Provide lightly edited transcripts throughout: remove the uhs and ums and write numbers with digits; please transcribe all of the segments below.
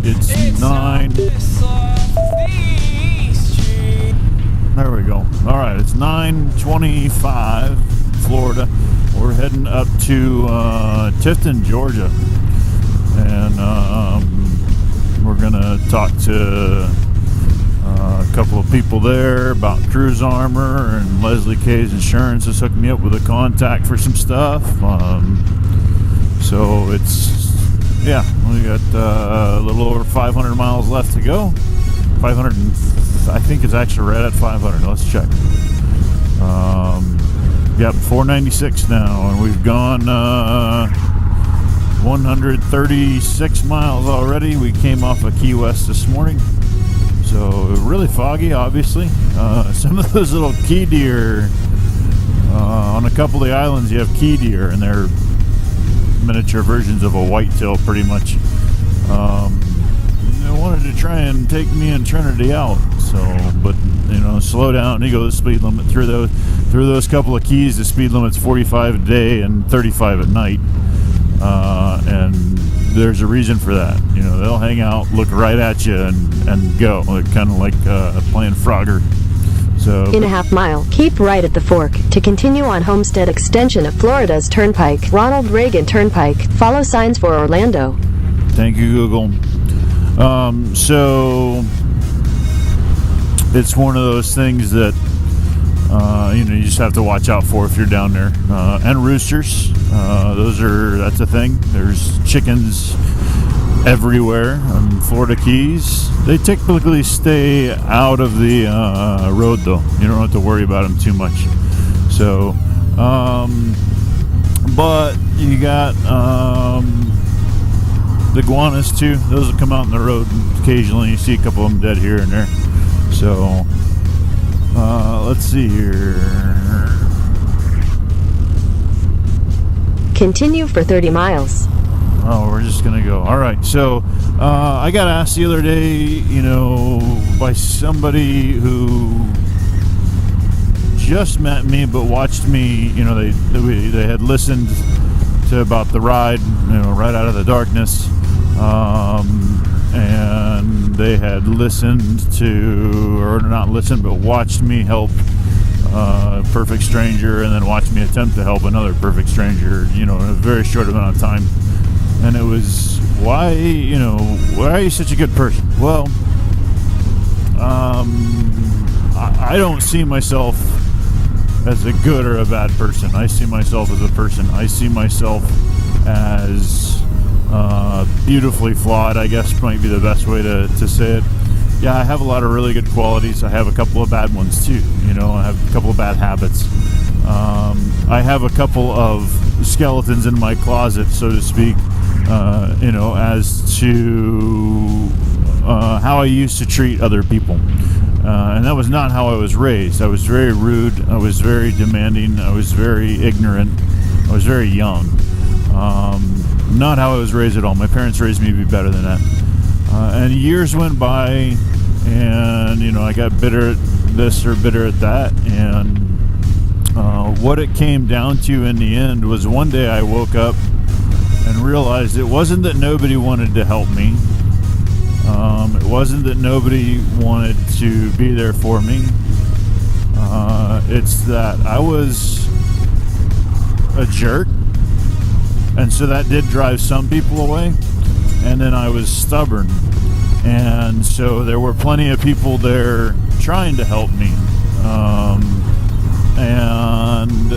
It's 9. There we go. All right, it's 9:25, Florida. We're heading up to Tifton, Georgia, and we're gonna talk to a couple of people there about Cruise Armor, and Leslie K's Insurance has hooked me up with a contact for some stuff. So it's, yeah, we got a little over 500 miles left to go. 500, I think it's actually right at 500. Let's check. Yep, 496 now, and we've gone 136 miles already. We came off of Key West this morning, so really foggy, obviously. Some of those little key deer, on a couple of the islands you have key deer, and they're miniature versions of a whitetail, pretty much. They wanted to try and take me and Trinity out, so, but you know, slow down. He goes speed limit through those couple of keys. The speed limit's 45 a day and 35 at night, and there's a reason for that. You know, they'll hang out, look right at you, and go, kind of like playing Frogger. So, in a half mile, keep right at the fork to continue on Homestead Extension of Florida's Turnpike, Ronald Reagan Turnpike. Follow signs for Orlando. Thank you, Google. So it's one of those things that you know, you just have to watch out for if you're down there. And roosters, that's a thing. There's chickens everywhere on Florida Keys. They typically stay out of the road, though. You don't have to worry about them too much. So, but you got the iguanas too. Those will come out in the road occasionally. You see a couple of them dead here and there. So, let's see here. Continue for 30 miles. Oh, we're just gonna go. All right. So, I got asked the other day, you know, by somebody who just met me but watched me. You know, they had listened to about the ride, you know, right out of the darkness, and they had listened to, or not listened, but watched me help a perfect stranger, and then watched me attempt to help another perfect stranger, you know, in a very short amount of time. And it was, why are you such a good person? Well, I don't see myself as a good or a bad person. I see myself as a person. I see myself as beautifully flawed, I guess might be the best way to say it. Yeah, I have a lot of really good qualities. I have a couple of bad ones too. You know, I have a couple of bad habits. I have a couple of skeletons in my closet, so to speak, you know, as to how I used to treat other people. And that was not how I was raised. I was very rude. I was very demanding. I was very ignorant. I was very young. Not how I was raised at all. My parents raised me to be better than that. And years went by, and, you know, I got bitter at this or bitter at that. And what it came down to in the end was one day I woke up and realized it wasn't that nobody wanted to help me. It wasn't that nobody wanted to be there for me. It's that I was a jerk, and so that did drive some people away. And then I was stubborn, and so there were plenty of people there trying to help me. And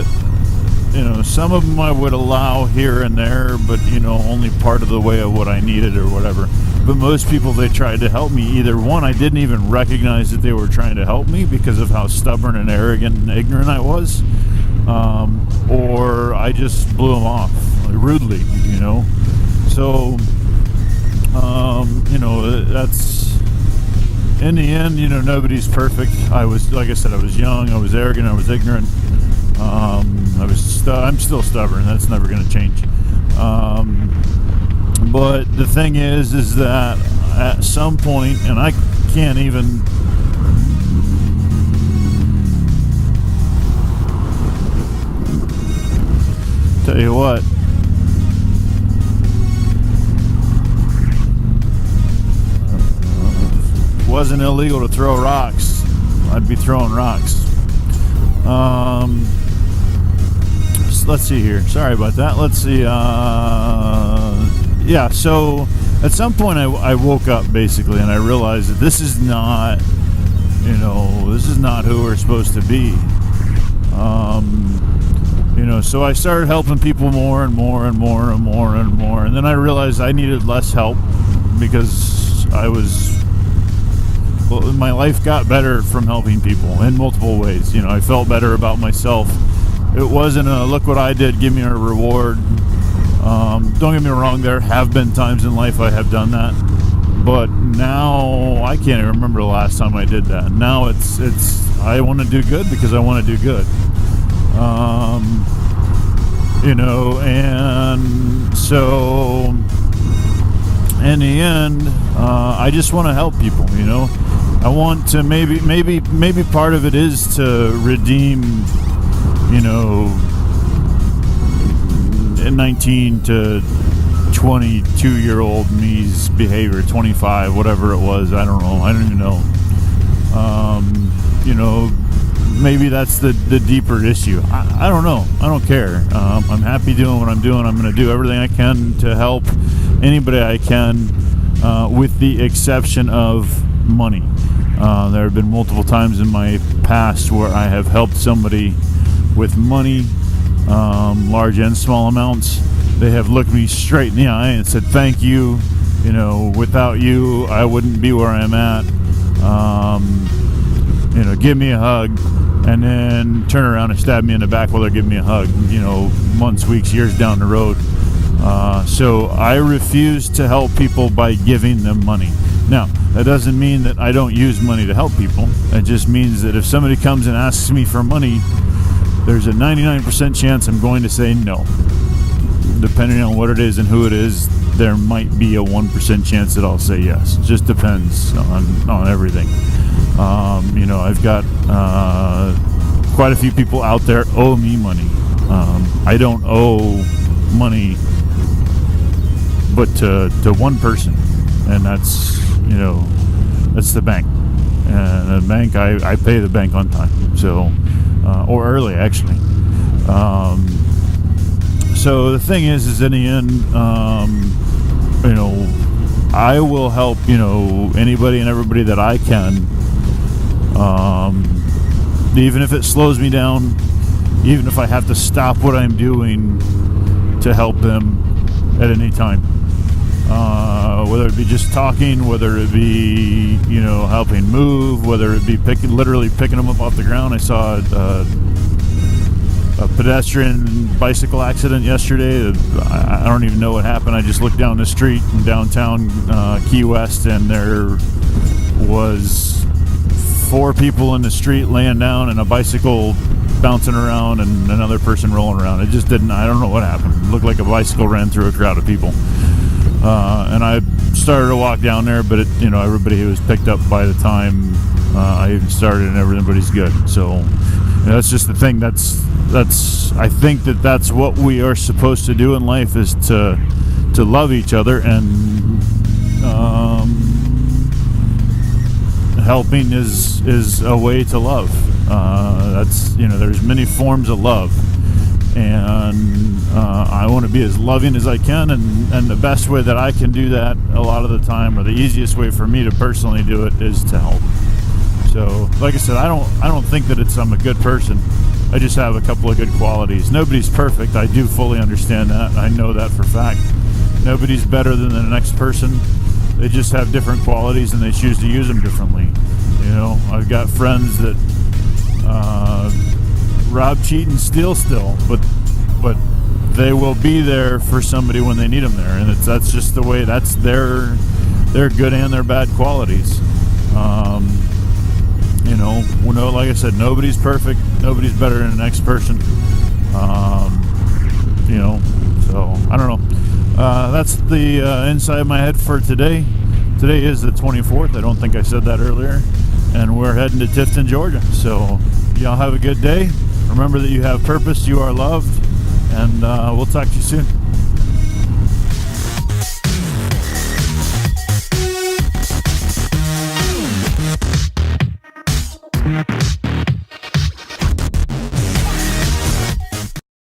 you know, some of them I would allow here and there, but, you know, only part of the way of what I needed or whatever. But most people, they tried to help me. Either one, I didn't even recognize that they were trying to help me because of how stubborn and arrogant and ignorant I was, or I just blew them off, like, rudely, you know. So, you know, that's, in the end, you know, nobody's perfect. I was, like I said, I was young, I was arrogant, I was ignorant. I'm still stubborn. That's never going to change. But the thing is that at some point, and I can't even tell you what. wasn't illegal to throw rocks, I'd be throwing rocks. Let's see here. Sorry about that. Let's see. Yeah, so at some point I woke up basically and I realized that this is not, this is not who we're supposed to be. So I started helping people more and more and more and more and more. And then I realized I needed less help because my life got better from helping people in multiple ways. I felt better about myself. It wasn't a look what I did, give me a reward. Don't get me wrong, there have been times in life I have done that, but now I can't even remember the last time I did that. Now it's I want to do good because I want to do good. And so in the end, I just want to help people. I want to maybe part of it is to redeem 19 to 22-year-old me's behavior, 25, whatever it was. I don't know. I don't even know. Maybe that's the deeper issue. I don't know. I don't care. I'm happy doing what I'm doing. I'm going to do everything I can to help anybody I can, with the exception of money. There have been multiple times in my past where I have helped somebody with money, large and small amounts. They have looked me straight in the eye and said, thank you. Without you, I wouldn't be where I'm at. Give me a hug, and then turn around and stab me in the back while they're giving me a hug, months, weeks, years down the road. So I refuse to help people by giving them money. Now, that doesn't mean that I don't use money to help people. It just means that if somebody comes and asks me for money, there's a 99% chance I'm going to say no. Depending on what it is and who it is, there might be a 1% chance that I'll say yes. It just depends on everything. I've got quite a few people out there owe me money. I don't owe money but to one person, and that's the bank. And the bank, I pay the bank on time, so or early actually. So the thing is in the end, I will help anybody and everybody that I can. Even if it slows me down, even if I have to stop what I'm doing to help them at any time, whether it be just talking, whether it be helping move, whether it be literally picking them up off the ground. I saw a pedestrian bicycle accident yesterday. I don't even know what happened. I just looked down the street in downtown Key West, and there was 4 people in the street laying down and a bicycle bouncing around and another person rolling around. It just didn't, I don't know what happened. It looked like a bicycle ran through a crowd of people. And I started to walk down there, but everybody was picked up by the time I even started, and everybody's good. So that's just the thing. That's I think that's what we are supposed to do in life, is to love each other, and helping is a way to love. There's many forms of love, and I want to be as loving as I can, and the best way that I can do that a lot of the time, or the easiest way for me to personally do it, is to help. So, like I said, I don't think that I'm a good person. I just have a couple of good qualities. Nobody's perfect. I do fully understand that. I know that for a fact. Nobody's better than the next person. They just have different qualities, and they choose to use them differently. I've got friends that rob, cheat, and steal still, but they will be there for somebody when they need them there, and that's just the way. That's their good and their bad qualities. Like I said, nobody's perfect. Nobody's better than the next person. So I don't know. That's the inside my head for today. Today is the 24th. I don't think I said that earlier. And we're heading to Tifton, Georgia. So y'all have a good day. Remember that you have purpose. You are loved. And we'll talk to you soon.